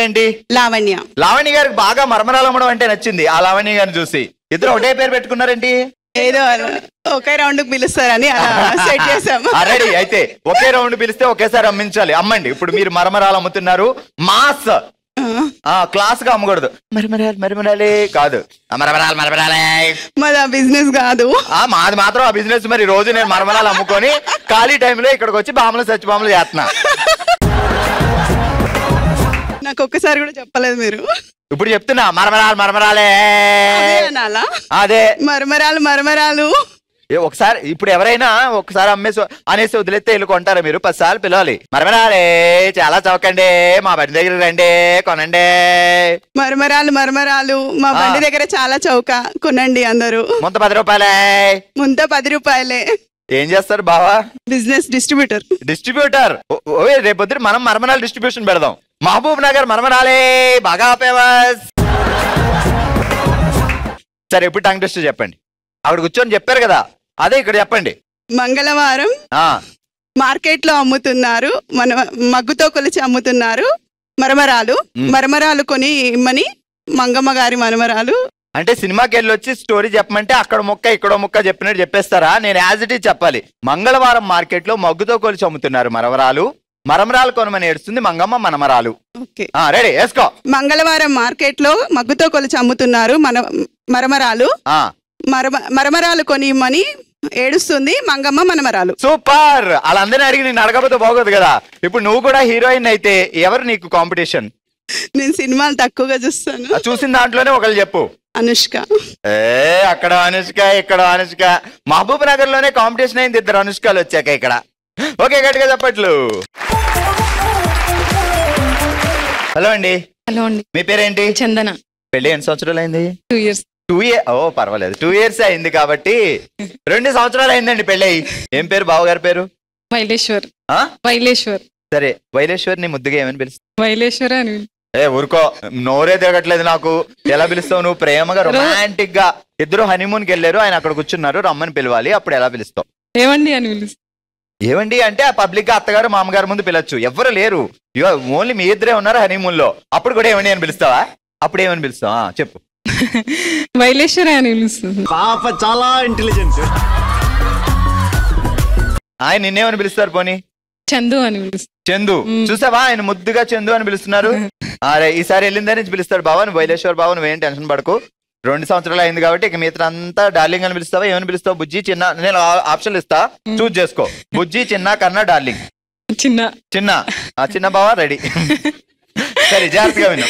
పేరేంటి? లావణ్య. లావణ్య గారికి బాగా మరమరాలు అమ్మడం అంటే నచ్చింది. ఆ లావణ్య గారిని చూసి ఇద్దరు ఒకటే పేరు పెట్టుకున్నారేంటి? ఏదో ఒకే రౌండ్ పిలుస్తారని అలా సెట్ చేసాము. రెడీ అయితే ఒకే రౌండ్ పిలిస్తే ఒకేసారి అమ్మించాలి. అమ్మండి. ఇప్పుడు మీరు మరమరాలు అమ్ముతున్నారు. మాస్ క్లాస్ గా అమ్మకూడదు. మరమరాలే కాదు, మరమరాలే. మాది బిజినెస్ కాదు. మాది మాత్రం ఆ బిజినెస్. మరి రోజు నేను మరమరాలు అమ్ముకొని ఖాళీ టైంలో ఇక్కడికి వచ్చి బాంబులు సచ్చి బాంబులు చేస్తున్నా. నాకు ఒక్కసారి కూడా చెప్పలేదు మీరు. ఇప్పుడు చెప్తున్నా మరమరాలే. అదే మరమరాలు. ఒకసారి ఇప్పుడు ఎవరైనా ఒకసారి అనేసి వదిలేస్తే వెళ్ళి కొంటారా మీరు? 10 సార్లు పిలవాలి. మరమరాలే చాలా చౌకండి, మా బండి దగ్గర రండి కొనండి. మరమరాలు మా బండి దగ్గర చాలా చౌక, కొనండి అందరూ. ముంత 10 రూపాయలే. ముంత 10 రూపాయలే. ఏం చేస్తారు బావా? Business distributor. రేపొద్దు మనం మరమరాలు డిస్ట్రిబ్యూషన్ పెడదాం. మహబూబ్ నగర్ మరమరాలే బాగా ఫేమస్. సరే ఇప్పుడు టంగ్ టెస్ట్ చెప్పండి. అక్కడ కూర్చొని చెప్పారు కదా, అదే ఇక్కడ చెప్పండి. మంగళవారం మార్కెట్ లో అమ్ముతున్నారు, మన మగ్గుతో కొలిచి అమ్ముతున్నారు మరమరాలు కొని ఇమ్మని మంగమ్మ గారి మరమరాలు. అంటే సినిమాకి వెళ్ళి వచ్చి స్టోరీ చెప్పమంటే అక్కడ ముక్క ఇక్కడో ముక్క చెప్పినట్టు చెప్పేస్తారా? నేను యాజ్ ఇట్ ఈజ్ చెప్పాలి. మంగళవారం మార్కెట్ లో మగ్గుతో కొలిచి అమ్ముతున్నారు మరమరాలు కొనమని ఏడుస్తుంది మంగమ్మ మనమరాలు. రెడీ వేసుకో. మంగళవారం మార్కెట్ లో మగ్గుతో కొలిచి అమ్ముతున్నారు మరమరాలు కొని ఇమ్మని ఏడుస్తుంది మంగమ్మ మనమరాలు. సూపర్. వాళ్ళందరినీ అడిగి నేను అడగకపోతే బాగోదు కదా. ఇప్పుడు నువ్వు కూడా హీరోయిన్ అయితే ఎవరు నీకు కాంపిటీషన్? నేను సినిమాలు తక్కువగా చూస్తాను. చూసిన దాంట్లోనే ఒకళ్ళు చెప్పు. అనుష్క. అక్కడ అనుష్క, ఇక్కడ అనుష్క. మహబూబ్ నగర్ లోనే కాంపిటీషన్ అయింది, 2 అనుష్కలు వచ్చాక ఇక్కడ. ఓకే, గట్టిగా చెప్పట్లు. హలో అండి. హలో అండి. మీ పేరేంటి? చందన. పెళ్లి ఎన్ని సంవత్సరాలు అయింది? 2 years. 2 years. పర్వాలేదు, 2 years అయింది కాబట్టి 2 సంవత్సరాలు అయిందండి పెళ్ళి. ఏం పేరు బావగారి పేరు? వైలేశ్వర్. సరే వైలేశ్వర్, నీ ముద్దుగా ఏమని పిలుస్తావు? వైలేశ్వర్ అని. ఊరుకో, నోరే తిరగట్లేదు నాకు. ఎలా పిలుస్తావు నువ్వు? ప్రేమగా రొమాంటిక్ గా ఇద్దరు హనీమూన్ కి వెళ్ళారు, ఆయన అక్కడ కూర్చున్నారు, రమ్మని పిలవాలి. అప్పుడు ఎలా పిలుస్తావు? ఏమండి అని పిలుస్తావు. ఏమండి అంటే పబ్లిక్ గా అత్తగారు మామగారు ముందు పిలవచ్చు. ఎవరు లేరు, ఓన్లీ మీ ఇద్దరే ఉన్నారు హనీమూన్ లో. అప్పుడు కూడా ఏమండి అని పిలుస్తావా? అప్పుడు ఏమని పిలుస్తావా చెప్పు. వైలేశ్వర అని పిలుస్తుంది. పాప చాలా ఇంటెలిజెంట్. ఆయన నిన్నేమని పిలుస్తారు? పోనీ చందు అని పిలుస్తారు. చందు. చూసావా, ఆయన ముద్దుగా చందు అని పిలుస్తున్నారు. అరే ఈసారి వెళ్ళిందని పిలుస్తాడు. బావా నువ్వు వైలేశ్వర్ బావ, నువ్వేం టెన్షన్ పడకు. 2 సంవత్సరాలు అయింది కాబట్టి ఇక మిగతా అంతా డార్లింగ్ అని పిలుస్తావా? ఏమని పిలుస్తావు? బుజ్జి, చిన్న. నేను ఆప్షన్ ఇస్తా, చూజ్ చేసుకో. బుజ్జి, చిన్న, కన్నా, డార్లింగ్. చిన్న బావా. రెడీ. సరే జాగ్రత్తగా విను.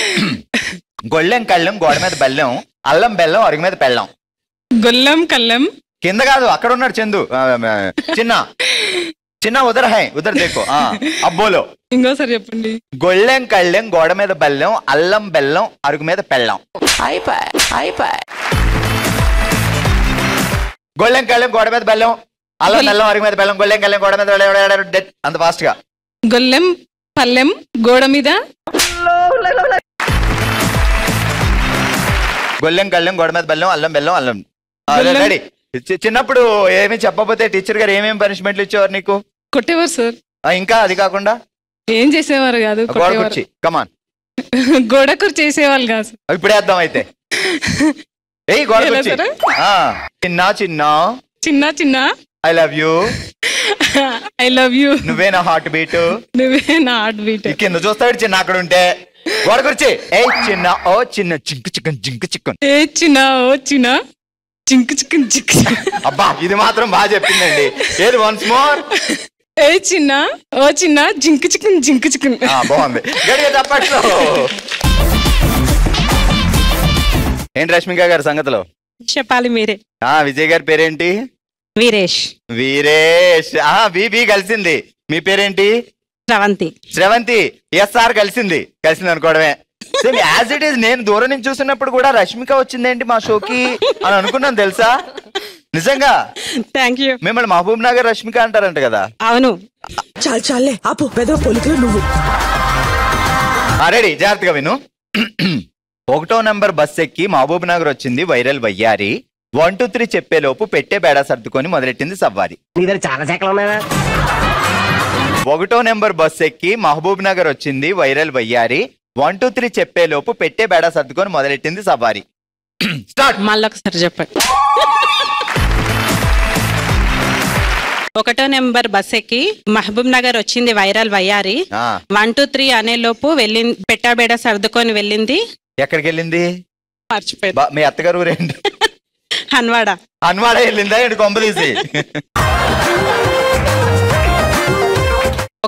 గొళ్ళెం కళ్ళెం గోడ మీద బెల్లం, అల్లం బెల్లం అరుగు మీద పెళ్ళం. గొల్లం కళ్ళెం కింద కాదు, అక్కడ ఉన్నాడు చందు. చిన్న ఉదర్ దేకో. అబ్బోలో ఇంకోసారి చెప్పండి. గొళ్ళెం కళ్ళెం గోడ మీద బెల్లం, అల్లం బెల్లం అరుగు మీద పెళ్ళం. గొళ్ళెం కళ్ళెం గోడ మీద బెల్లం, అల్లం బెల్లం అరుగు మీద బెల్లం. గొళ్ళెం కళ్ళెం గోడ మీద అంత ఫాస్ట్ గా. గొల్లెం పల్లెం గోడ మీద. గొల్లెం కళ్ళెం గోడ మీద బెల్లం, అల్లం బెల్లం అల్లం. రెడీ. చిన్నప్పుడు ఏమి చెప్పకపోతే టీచర్ గారు ఏమేమి పనిష్మెంట్లు ఇచ్చేవారు నీకు? కొట్టేవారు సార్. ఇంకా అది కాకుండా ఏం చేసేవారు కాదు, గోడ కుర్చీ. కమాన్. గోడ కుర్చీ చేసేవాళ్ళు కాదు. ఇప్పుడే వేద్దాం అయితే. ఏ గోడ కుర్చీ. చిన్న చిన్న చిన్న చిన్న ఐ లవ్ యూ. నువ్వే నా హార్ట్ బీట్. కింద చూస్తాడు చిన్న అక్కడ ఉంటే. గోడ కుర్చీ. ఏ చిన్న ఓ చిన్న చింకు చిక్కన్ జింకు చిక్కన్. ఏ చిన్న ఓ చిన్న చింకు చిక్కన్ జింకు. అబ్బా ఇది మాత్రం బాగా చెప్పిందండి. ఏది వన్స్ మోర్. ఏ చిన్న ఓ చిన్న జింకు చిక్కన్. బాగుంది, గడిగా చెప్పట్లో. ఏంటి రష్మిక గారి సంగతిలో చెప్పాలి మీరే. విజయ్ గారి పేరేంటి? వీరేష్. బీబీ కలిసింది. మీ పేరేంటి? శ్రవంతి. ఎస్ఆర్ కలిసింది అనుకోవడమే. As it is. నేను దూరం నుంచి చూసినప్పుడు కూడా రష్మిక వచ్చిందేంటి మా షోకి అని అనుకున్నాను తెలుసా. నిజంగా. Thank you. మిమ్మల్ని మహబూబ్ నగర్ రష్మిక అంటారంట కదా? అవును. చాలే ఆపు, పెద్ద పోలికలు నువ్వు. రెడీ, జాగ్రత్తగా విను. 1వ నెంబర్ బస్ ఎక్కి మహబూబ్ నగర్ వచ్చింది వైరల్ వయ్యారి. 1 2 3 చెప్పేలోపు పెట్టే బేడా సర్దుకొని మొదలెట్టింది సవ్వారి. చాలా శాఖలు ఉన్నాయా? 1వ నెంబర్ బస్ ఎక్కి మహబూబ్ నగర్ వచ్చింది వైరల్ వయ్యారి. 1 2 3 చెప్పే లోపు పెట్టే బేడ సర్దుకొని మొదలెట్టింది సవారి. స్టార్ట్. మళ్ళొకసారి చెప్పండి. 1వ నెంబర్ బస్ ఎక్కి మహబూబ్ నగర్ వచ్చింది వైరల్ వయ్యారి. 1 2 3 అనే లోపు వెళ్ళింది, పెట్టాబేడ సర్దుకొని వెళ్ళింది. ఎక్కడికి వెళ్ళింది? మర్చిపోయింది. మీ అత్తగారు ఊరేంటి? హన్వాడ. హన్వాడ వెళ్ళిందా ఏంటి కొంప తీసి?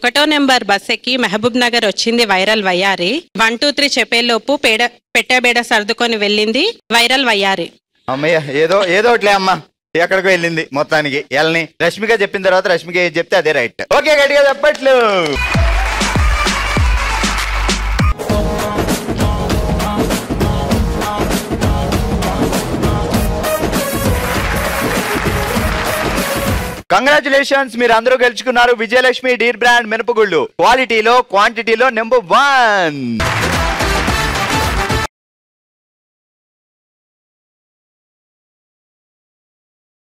1వ నెంబర్ బస్ ఎక్కి మహబూబ్ నగర్ వచ్చింది వైరల్ వయ్యారి. 1 2 3 చెప్పేలోపు పెట్టాబేడ సర్దుకొని వెళ్ళింది వైరల్ వయ్యారి. అమ్మయ్య ఏదో ఒకట్లే అమ్మా, ఎక్కడికో వెళ్ళింది మొత్తానికి. వెళ్ళని రష్మిక చెప్పిన తర్వాత రష్మిక ఏది చెప్తే అదే రైట్. ఓకే, గట్టిగా చెప్పట్లు. కంగ్రాచులేషన్స్, మీరు అందరూ గెలుచుకున్నారు విజయలక్ష్మి డీర్ బ్రాండ్ మినపగుళ్ళు. క్వాలిటీలో క్వాంటిటీలో నెంబర్ 1.